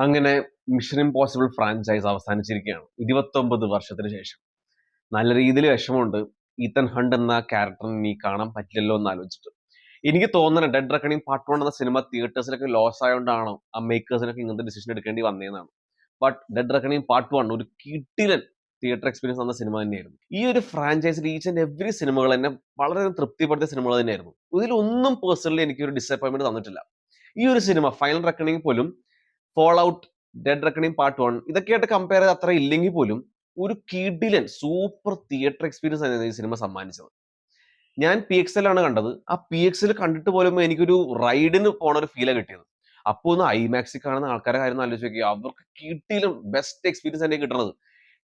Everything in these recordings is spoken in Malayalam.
അങ്ങനെ മിഷൻ ഇംപോസിബിൾ ഫ്രാഞ്ചൈസ് അവസാനിച്ചിരിക്കുകയാണ് 29 വർഷത്തിന് ശേഷം. നല്ല രീതിയിൽ വിഷമമുണ്ട്. ഈത്തൻ ഹണ്ട് എന്ന ക്യാരക്ടറിന് ഇനി കാണാൻ പറ്റില്ലല്ലോ എന്ന് ആലോചിച്ചിട്ട്. എനിക്ക് തോന്നുന്നത് ഡെഡ് റെക്കണിംഗ് പാർട്ട് 1 എന്ന സിനിമ തിയേറ്റേഴ്സിലൊക്കെ ലോസ് ആയതുകൊണ്ടാണോ ആ മേക്കേഴ്സിനൊക്കെ ഇങ്ങനത്തെ ഡിസിഷൻ എടുക്കേണ്ടി വന്നതെന്നാണ്. ബട്ട് ഡെഡ് റെക്കണിംഗ് പാർട്ട് 1 ഒരു കിടിലൻ തിയേറ്റർ എക്സ്പീരിയൻസ് തന്ന സിനിമ തന്നെയായിരുന്നു. ഈ ഒരു ഫ്രാഞ്ചൈസിൽ ഈച്ച് ആൻഡ് എവറി സിനിമകൾ എന്നെ വളരെ തൃപ്തിപ്പെടുത്തിയ സിനിമകൾ തന്നെയായിരുന്നു. ഇതിലൊന്നും പേഴ്സണലി എനിക്ക് ഒരു ഡിസപ്പോയിന്റ്മെന്റ് തന്നിട്ടില്ല. ഈ ഒരു സിനിമ ഫൈനൽ റെക്കണിംഗ് പോലും fall out, dead reckoning part 1 ഇതൊക്കെയായിട്ട് കമ്പയർ ചെയ്ത് അത്ര ഇല്ലെങ്കിൽ പോലും ഒരു കിടിലൻ സൂപ്പർ തിയേറ്റർ എക്സ്പീരിയൻസ് ആണ് ഈ സിനിമ സമ്മാനിച്ചത്. ഞാൻ PXL ആണ് കണ്ടത്. ആ PXL കണ്ടിട്ട് പോലും എനിക്കൊരു റൈഡിന് പോണ ഒരു ഫീലാണ് കിട്ടിയത്. അപ്പൊ ഒന്ന് ഐമാക്സിൽ കാണുന്ന ആൾക്കാരുടെ കാര്യം ഒന്ന് ആലോചിച്ച് നോക്കിയേ. അവർക്ക് കിടിലൻ ബെസ്റ്റ് എക്സ്പീരിയൻസ് തന്നെ കിട്ടണത്.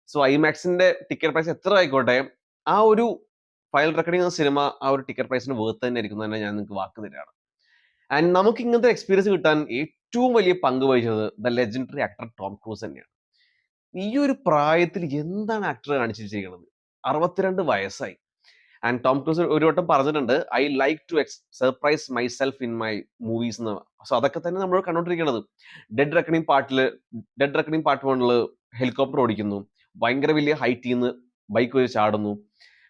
സോ ഐമാക്സിന്റെ ടിക്കറ്റ് പ്രൈസ് എത്ര ആയിക്കോട്ടെ, ആ ഒരു ഫൈനൽ റെക്കണിംഗ് എന്ന സിനിമ ആ ഒരു ടിക്കറ്റ് പ്രൈസിന് വേർത്ത് തന്നെ ആയിരിക്കും തന്നെ ഞാൻ നിങ്ങൾക്ക് വാക്ക് തരാണ്. ആൻഡ് നമുക്ക് ഇങ്ങനത്തെ എക്സ്പീരിയൻസ് കിട്ടാൻ ഏറ്റവും വലിയ പങ്ക് വഹിച്ചത് the legendary actor Tom Cruise തന്നെയാണ്. ഈ ഒരു പ്രായത്തിൽ എന്താണ് ആക്ടർ കാണിച്ചു വെച്ചിരിക്കുന്നത്? 62 വയസ്സായി. ആൻഡ് ടോം ക്രൂസ് ഒരു വട്ടം പറഞ്ഞിട്ടുണ്ട്, I like to surprise myself in my movies എന്ന്. സോ അതൊക്കെ തന്നെ നമ്മൾ കണ്ടോണ്ടിരിക്കുന്നത്. ഡെഡ് റെക്കണിംഗ് പാർട്ട് 1 ഹെലികോപ്റ്റർ ഓടിക്കുന്നു, ഭയങ്കര വലിയ ഹൈറ്റിൽ നിന്ന് ബൈക്ക് വെച്ച് ചാടുന്നു.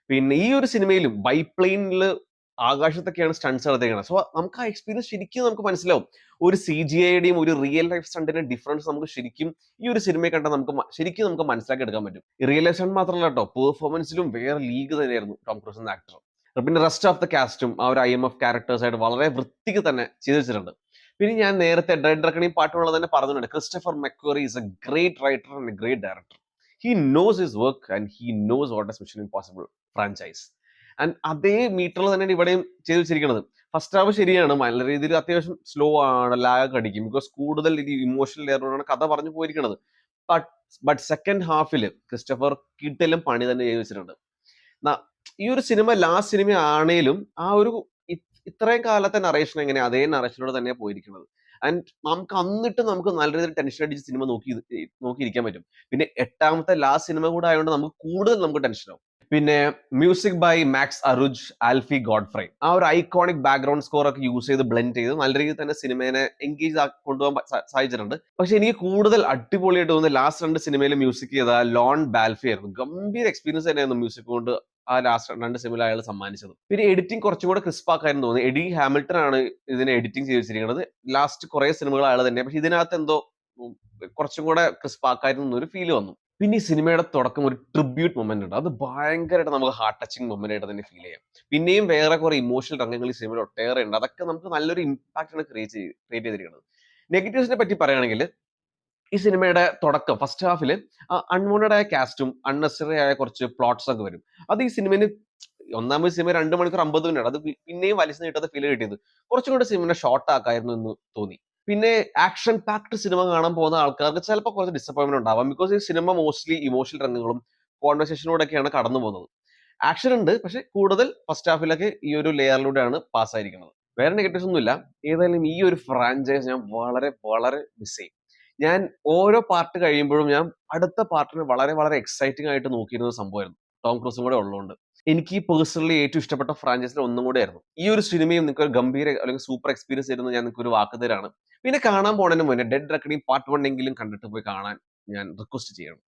പിന്നെ ഈ ഒരു സിനിമയിലും ബൈപ്ലെയിനിൽ ആകാശത്തൊക്കെയാണ് സ്റ്റൺസ് നടത്തിയേക്കുന്നത്. സോ നമുക്ക് ആ എക്സ്പീരിയൻസ് ശരിക്കും നമുക്ക് മനസ്സിലാവും. ഒരു CGIയുടെയും ഒരു റിയൽ ലൈഫ് സ്റ്റണ്ടിന്റെ ഡിഫറൻസ് നമുക്ക് ശരിക്കും ഈ ഒരു സിനിമയെ കണ്ടാൽ ശരിക്കും നമുക്ക് മനസ്സിലാക്കി എടുക്കാൻ പറ്റും. റിയൽ ലൈഫ് സ്റ്റണ്ട് മാത്രമല്ല കേട്ടോ, പെർഫോമൻസിലും വേറെ ലീഗ് തന്നെയായിരുന്നു ടോം ക്രൂസ് എന്ന ആക്ടർ. പിന്നെ റെസ്റ്റ് ഓഫ് ദ കാസ്റ്റും ആ ഒരു IMF ക്യാരക്ടേഴ്സ് ആയിട്ട് വളരെ വൃത്തിക്ക് തന്നെ ചെയ്തു വെച്ചിട്ടുണ്ട്. പിന്നെ ഞാൻ നേരത്തെ ഡെഡ് റെക്കണിംഗ് പാർട്ട് 1 തന്നെ പറഞ്ഞിട്ടുണ്ട്, Christopher McQuarrie is a great writer and a great director. He knows his work and he knows what is mission impossible franchise. And അതേ മീറ്ററിൽ തന്നെയാണ് ഇവിടെയും ചെയ്തു വെച്ചിരിക്കുന്നത്. ഫസ്റ്റ് ഹാഫ് ശരിയാണ്, നല്ല രീതിയിൽ അത്യാവശ്യം സ്ലോ ആണ്, ലാഗ് അടിക്കും, ബിക്കോസ് കൂടുതൽ ഇത് ഇമോഷണൽ ലെയറിലാണ് കഥ പറഞ്ഞു പോയിരിക്കുന്നത്. ബട്ട് സെക്കൻഡ് ഹാഫിൽ ക്രിസ്റ്റഫർ കിട്ടലും പണി തന്നെ ചെയ്തു വെച്ചിട്ടുണ്ട്. ഈ ഒരു സിനിമ ലാസ്റ്റ് സിനിമ ആണേലും ആ ഒരു ഇത്രയും കാലത്തെ നറേഷൻ എങ്ങനെ അതേ നറേഷനോട് തന്നെയാണ് പോയിരിക്കുന്നത്. ആൻഡ് നമുക്ക് നല്ല രീതിയിൽ ടെൻഷൻ അടിച്ച് സിനിമ നോക്കിയിരിക്കാൻ പറ്റും. പിന്നെ എട്ടാമത്തെ ലാസ്റ്റ് സിനിമ കൂടെ ആയതുകൊണ്ട് നമുക്ക് ടെൻഷൻ ആവും. പിന്നെ music by Max Aruj, Alfie Godfrey. ആ ഒരു ഐക്കോണിക് ബാക്ക്ഗ്രൗണ്ട് സ്കോർ ഒക്കെ യൂസ് ചെയ്ത് ബ്ലെൻഡ് ചെയ്ത് നല്ല രീതിയിൽ തന്നെ സിനിമയെ എൻഗേജ് കൊണ്ടുപോകാൻ സാധിച്ചിട്ടുണ്ട്. പക്ഷെ എനിക്ക് കൂടുതൽ അടിപൊളിയായിട്ട് തോന്നുന്നത് ലാസ്റ്റ് 2 സിനിമയിൽ മ്യൂസിക് ചെയ്ത ലോൺ ബാൽഫി ആയിരുന്നു. ഗംഭീര എക്സ്പീരിയൻസ് തന്നെയായിരുന്നു മ്യൂസിക് കൊണ്ട് ആ ലാസ്റ്റ് 2 സിനിമയിൽ അയാൾ സമ്മാനിച്ചത്. പിന്നെ എഡിറ്റിംഗ് കുറച്ചും കൂടെ ക്രിസ്പ് ആക്കായിരുന്നു തോന്നുന്നു. എഡി ഹാമിൽട്ടൺ ആണ് ഇതിനെ എഡിറ്റിംഗ് ചെയ്ത് വെച്ചിരിക്കുന്നത്. ലാസ്റ്റ് കുറെ സിനിമകൾ അയാൾ തന്നെ, പക്ഷെ ഇതിനകത്ത് എന്തോ കുറച്ചും കൂടെ ക്രിസ്പ് ആക്കായിരുന്നു ഒരു ഫീൽ വന്നു. പിന്നെ ഈ സിനിമയുടെ തുടക്കം ഒരു ട്രിബ്യൂട്ട് മൊമെന്റ് ഉണ്ട്. അത് ഭയങ്കരമായിട്ട് നമുക്ക് ഹാർട്ട് ടച്ചിങ് മൊമെന്റ് ആയിട്ട് തന്നെ ഫീൽ ചെയ്യാം. പിന്നെയും വേറെ കുറെ ഇമോഷണൽ രംഗങ്ങൾ ഈ സിനിമയിൽ ഒട്ടേറെ ഉണ്ട്. അതൊക്കെ നമുക്ക് നല്ലൊരു ഇമ്പാക്ട് ആണ് ക്രിയേറ്റ് ചെയ്തിരിക്കുന്നത്. നെഗറ്റീവ്സിനെ പറ്റി പറയുകയാണെങ്കിൽ, ഈ സിനിമയുടെ തുടക്കം ഫസ്റ്റ് ഹാഫിൽ അൺവാണ്ടഡ് ആയ കാസ്റ്റും അൺനെസറി ആയ കുറച്ച് പ്ലോട്ട്സ് ഒക്കെ വരും. അത് ഈ സിനിമയിൽ ഒന്നാമത് സിനിമ 2 മണിക്കൂർ 50 മിനിറ്റ്, അത് പിന്നെയും വലിച്ചു നീട്ടാത്ത ഫീൽ കിട്ടിയത്. കുറച്ചും കൂടെ സിനിമ ഷോർട്ട് ആക്കായിരുന്നു എന്ന് തോന്നി. പിന്നെ ആക്ഷൻ പാക്ഡ് സിനിമ കാണാൻ പോകുന്ന ആൾക്കാർക്ക് ചിലപ്പോൾ കുറച്ച് ഡിസപ്പോയിന്റ്മെന്റ് ഉണ്ടാവാം. ബിക്കോസ് ഈ സിനിമ മോസ്റ്റ്ലി ഇമോഷണൽ രംഗങ്ങളും കോൺവെർസേഷനിലൂടെയൊക്കെയാണ് കടന്നു പോകുന്നത്. ആക്ഷൻ ഉണ്ട്, പക്ഷെ കൂടുതൽ ഫസ്റ്റ് ഹാഫിലൊക്കെ ഈ ഒരു ലെയറിലൂടെയാണ് പാസ് ആയിരിക്കുന്നത്. വേറെ നെഗറ്റീവ്സ് ഒന്നുമില്ല. ഏതായാലും ഈ ഒരു ഫ്രാഞ്ചൈസ് ഞാൻ വളരെ വളരെ മിസ് ചെയ്യും. ഞാൻ ഓരോ പാർട്ട് കഴിയുമ്പോഴും ഞാൻ അടുത്ത പാർട്ടിന് വളരെ വളരെ എക്സൈറ്റിംഗ് ആയിട്ട് നോക്കിയിരുന്ന സംഭവമായിരുന്നു. ടോം ക്രൂസും കൂടെ ഉള്ളതുകൊണ്ട് എനിക്ക് പേഴ്സണലി ഏറ്റവും ഇഷ്ടപ്പെട്ട ഫ്രാഞ്ചൈസിൽ ഒന്നും കൂടെ ആയിരുന്നു. ഈ ഒരു സിനിമയും നിങ്ങൾക്ക് ഒരു ഗംഭീര അല്ലെങ്കിൽ സൂപ്പർ എക്സ്പീരിയൻസ് തരുന്ന ഞാൻ നിങ്ങൾക്ക് ഒരു വാക്ക് തരാണ്. പിന്നെ കാണാൻ പോണതിന് മുന്നേ ഡെഡ് റെക്കണിംഗ് പാർട്ട് 1 എങ്കിലും കണ്ടിട്ട് പോയി കാണാൻ ഞാൻ റിക്വസ്റ്റ് ചെയ്യണം.